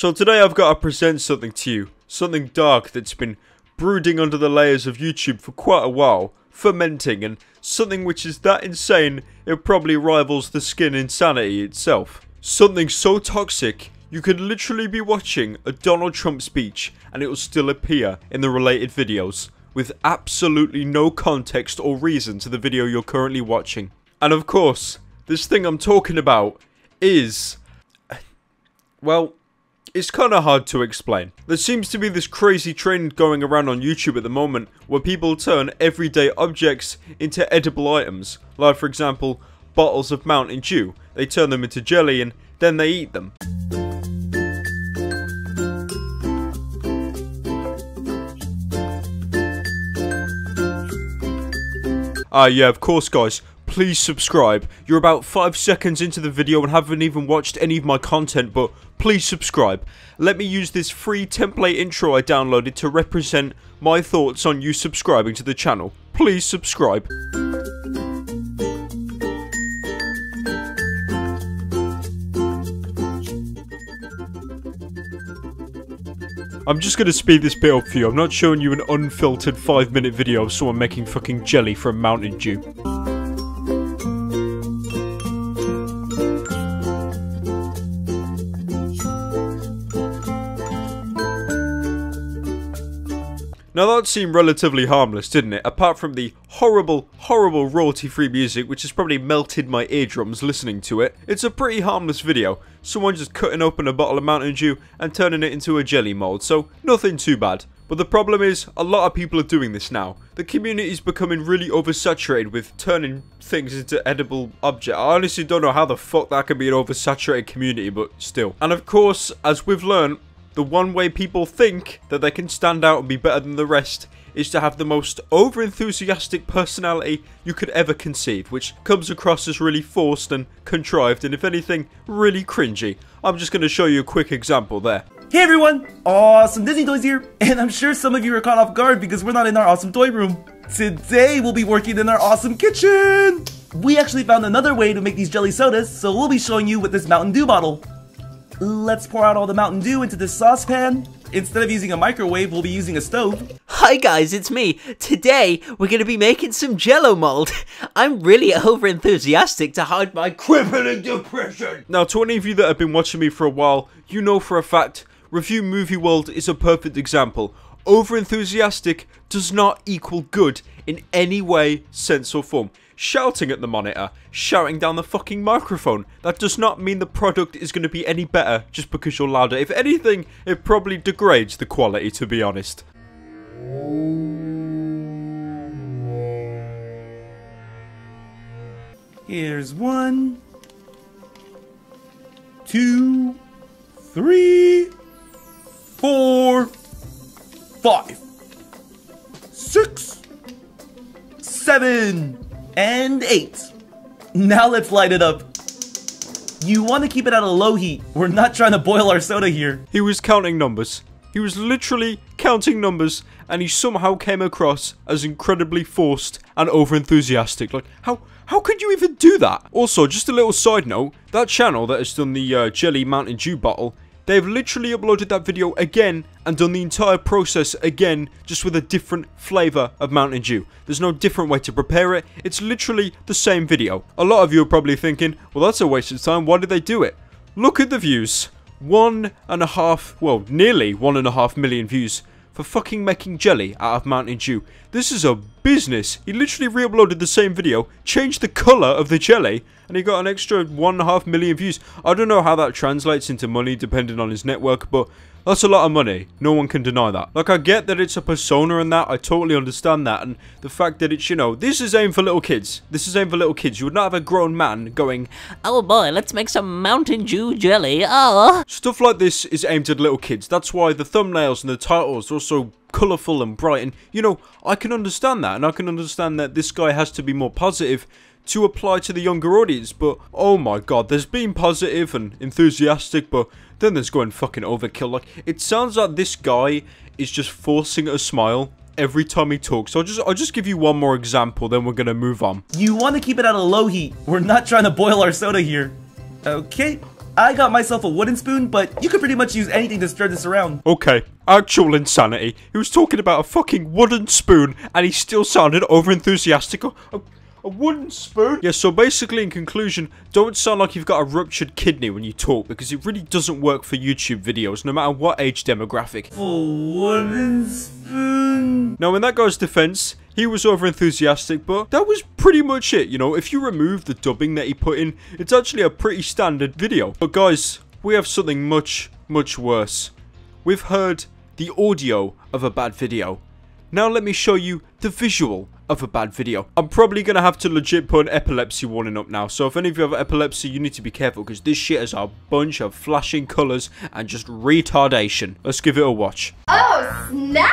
So today I've got to present something to you, something dark that's been brooding under the layers of YouTube for quite a while, fermenting, and something which is that insane it probably rivals the skin insanity itself. Something so toxic you could literally be watching a Donald Trump speech and it will still appear in the related videos, with absolutely no context or reason to the video you're currently watching. And of course, this thing I'm talking about is, well, it's kinda hard to explain. There seems to be this crazy trend going around on YouTube at the moment where people turn everyday objects into edible items. Like for example, bottles of Mountain Dew. They turn them into jelly and then they eat them. Yeah, of course guys. Please subscribe. You're about 5 seconds into the video and haven't even watched any of my content, but please subscribe. Let me use this free template intro I downloaded to represent my thoughts on you subscribing to the channel. Please subscribe. I'm just gonna speed this bit up for you. I'm not showing you an unfiltered 5-minute video of someone making fucking jelly from Mountain Dew. Now that seemed relatively harmless, didn't it? Apart from the horrible, horrible royalty-free music, which has probably melted my eardrums listening to it. It's a pretty harmless video. Someone just cutting open a bottle of Mountain Dew and turning it into a jelly mold, so nothing too bad. But the problem is, a lot of people are doing this now. The community is becoming really oversaturated with turning things into edible objects. I honestly don't know how the fuck that can be an oversaturated community, but still. And of course, as we've learned, the one way people think that they can stand out and be better than the rest is to have the most over-enthusiastic personality you could ever conceive, which comes across as really forced and contrived and, if anything, really cringy. I'm just going to show you a quick example there. Hey everyone! Awesome Disney Toys here, and I'm sure some of you are caught off guard because we're not in our awesome toy room. Today we'll be working in our awesome kitchen! We actually found another way to make these jelly sodas, so we'll be showing you with this Mountain Dew bottle. Let's pour out all the Mountain Dew into this saucepan. Instead of using a microwave, we'll be using a stove. Hi guys, it's me. Today, we're gonna be making some Jello mold. I'm really over-enthusiastic to hide my crippling depression. Now, to any of you that have been watching me for a while, you know for a fact, Review Movie World is a perfect example. Over-enthusiastic does not equal good in any way, sense or form. Shouting at the monitor, shouting down the fucking microphone, that does not mean the product is going to be any better just because you're louder. If anything, it probably degrades the quality, to be honest. Here's 1, 2, 3, 4, 5, 6, 7, and 8. Now let's light it up. You want to keep it at a low heat. We're not trying to boil our soda here. He was counting numbers. He was literally counting numbers, and he somehow came across as incredibly forced and over-enthusiastic. Like, how could you even do that? Also, just a little side note, that channel that has done the jelly Mountain Dew bottle, they've literally uploaded that video again and done the entire process again, just with a different flavour of Mountain Dew. There's no different way to prepare it. It's literally the same video. A lot of you are probably thinking, well, that's a waste of time. Why did they do it? Look at the views. Nearly 1.5 million views for fucking making jelly out of Mountain Dew. This is a business. He literally re-uploaded the same video, changed the colour of the jelly, and he got an extra 1.5 million views. I don't know how that translates into money depending on his network, but that's a lot of money. No one can deny that. Like, I get that it's a persona and that. I totally understand that. And the fact that it's, you know, this is aimed for little kids. This is aimed for little kids. You would not have a grown man going, oh boy, let's make some Mountain Dew jelly. Oh. Stuff like this is aimed at little kids. That's why the thumbnails and the titles are so colourful and bright. And, you know, I can understand that. And I can understand that this guy has to be more positive to apply to the younger audience, but oh my god, there's being positive and enthusiastic, but then there's going fucking overkill. Like, it sounds like this guy is just forcing a smile every time he talks. I'll just give you one more example, then we're gonna move on. You want to keep it at a low heat. We're not trying to boil our soda here. Okay, I got myself a wooden spoon, but you could pretty much use anything to stir this around. Okay, actual insanity. He was talking about a fucking wooden spoon and he still sounded over-enthusiastic. A wooden spoon? Yeah, so basically in conclusion, don't sound like you've got a ruptured kidney when you talk because it really doesn't work for YouTube videos, no matter what age demographic. A wooden spoon? Now in that guy's defense, he was over-enthusiastic, but that was pretty much it, you know. If you remove the dubbing that he put in, it's actually a pretty standard video. But guys, we have something much, much worse. We've heard the audio of a bad video. Now let me show you the visual of a bad video. I'm probably going to have to legit put an epilepsy warning up now. So if any of you have epilepsy, you need to be careful because this shit is a bunch of flashing colours and just retardation. Let's give it a watch. Oh, snap!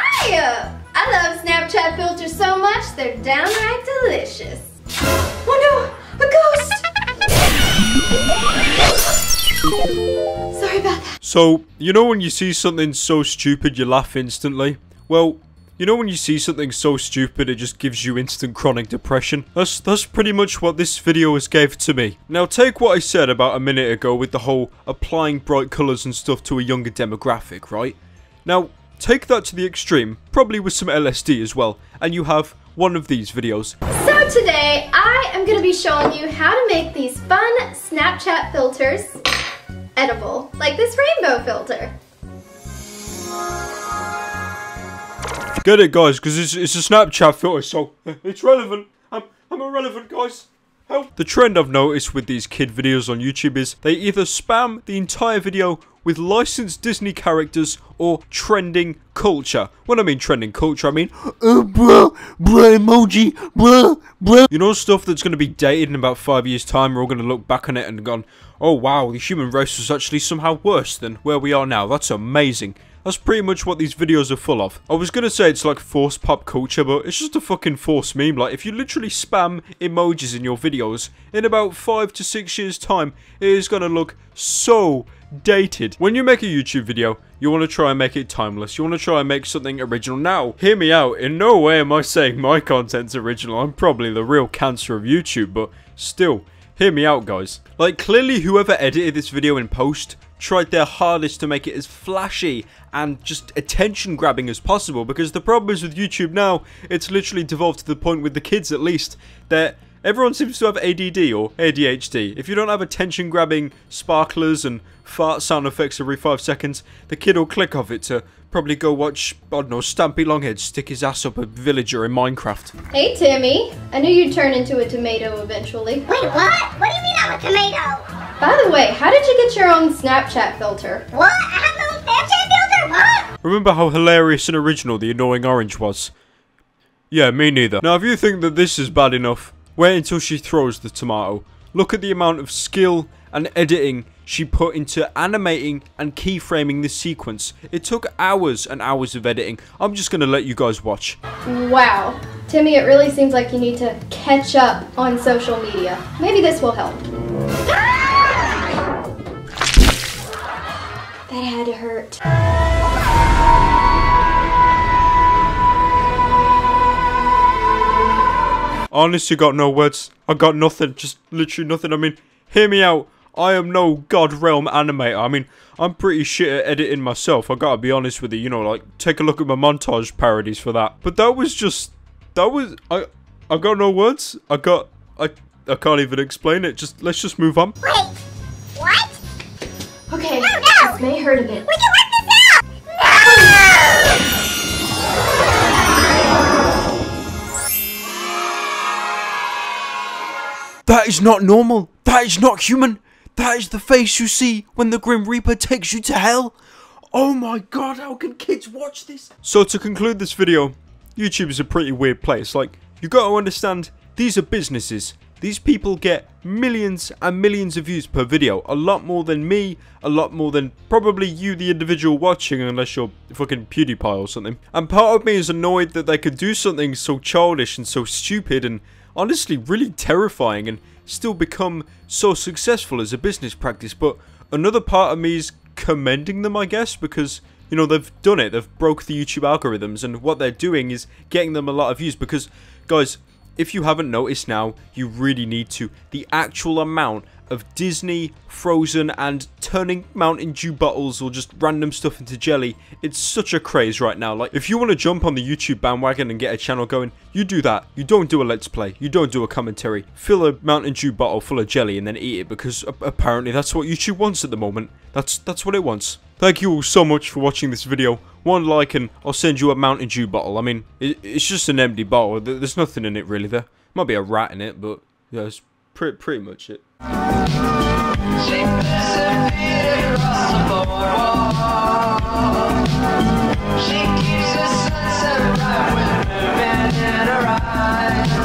I love Snapchat filters so much, they're downright delicious. Oh no, a ghost! Sorry about that. So, you know when you see something so stupid you laugh instantly? Well, you know when you see something so stupid it just gives you instant chronic depression? That's pretty much what this video has gave to me. Now take what I said about a minute ago with the whole applying bright colours and stuff to a younger demographic, right? Now, take that to the extreme, probably with some LSD as well, and you have one of these videos. So today, I am going to be showing you how to make these fun Snapchat filters edible, like this rainbow filter. Get it, guys, because it's a Snapchat filter, so it's relevant. I'm irrelevant, guys. Help. The trend I've noticed with these kid videos on YouTube is they either spam the entire video with licensed Disney characters or trending culture. When I mean trending culture, I mean, bruh emoji, bruh. You know, stuff that's going to be dated in about 5 years' time. We're all going to look back on it and gone, oh wow, the human race was actually somehow worse than where we are now. That's amazing. That's pretty much what these videos are full of. I was gonna say it's like forced pop culture, but it's just a fucking forced meme. Like, if you literally spam emojis in your videos, in about 5 to 6 years' time, it is gonna look so dated. When you make a YouTube video, you want to try and make it timeless. You want to try and make something original. Now, hear me out. In no way am I saying my content's original. I'm probably the real cancer of YouTube, but still, hear me out, guys. Like, clearly whoever edited this video in post tried their hardest to make it as flashy and just attention grabbing as possible, because the problem is with YouTube now, it's literally devolved to the point with the kids at least, that everyone seems to have ADD or ADHD. If you don't have attention grabbing sparklers and fart sound effects every 5 seconds, the kid will click off it to probably go watch, I don't know, Stampy Longhead stick his ass up a villager in Minecraft. Hey Timmy, I knew you'd turn into a tomato eventually. Wait, what? What do you mean I'm a tomato? By the way, how did you get your own Snapchat filter? What? I have my own Snapchat filter? What? Remember how hilarious and original the annoying orange was? Yeah, me neither. Now, if you think that this is bad enough, wait until she throws the tomato. Look at the amount of skill and editing she put into animating and keyframing this sequence. It took hours and hours of editing. I'm just gonna let you guys watch. Wow. Timmy, it really seems like you need to catch up on social media. Maybe this will help. That had to hurt. Honestly, got no words. I got nothing. Just literally nothing. I mean, hear me out. I am no God realm animator. I mean, I'm pretty shit at editing myself. I gotta be honest with you. You know, like, take a look at my montage parodies for that. But that was just... I got no words. I can't even explain it. Let's just move on. Wait, what? Okay, No! this may hurt a bit. We can work this out! No! That is not normal. That is not human. That is the face you see when the Grim Reaper takes you to hell. Oh my god, how can kids watch this? So to conclude this video, YouTube is a pretty weird place. Like, you gotta understand, these are businesses. These people get millions and millions of views per video. A lot more than me, a lot more than probably you, the individual watching, unless you're fucking PewDiePie or something. And part of me is annoyed that they could do something so childish and so stupid and honestly really terrifying and still become so successful as a business practice. But another part of me is commending them, I guess, because, you know, they've done it. They've broke the YouTube algorithms, and what they're doing is getting them a lot of views. Because, guys, if you haven't noticed now, you really need to. The actual amount of Disney, Frozen, and turning Mountain Dew bottles or just random stuff into jelly. It's such a craze right now. Like, if you want to jump on the YouTube bandwagon and get a channel going, you do that. You don't do a Let's Play. You don't do a commentary. Fill a Mountain Dew bottle full of jelly and then eat it, because apparently that's what YouTube wants at the moment. That's what it wants. Thank you all so much for watching this video. One like and I'll send you a Mountain Dew bottle. I mean, it's just an empty bottle. There's nothing in it really. There might be a rat in it, but yeah, it's pretty much it. She disappeared across the boardwalk. She keeps the sunset bright with moving in her eyes.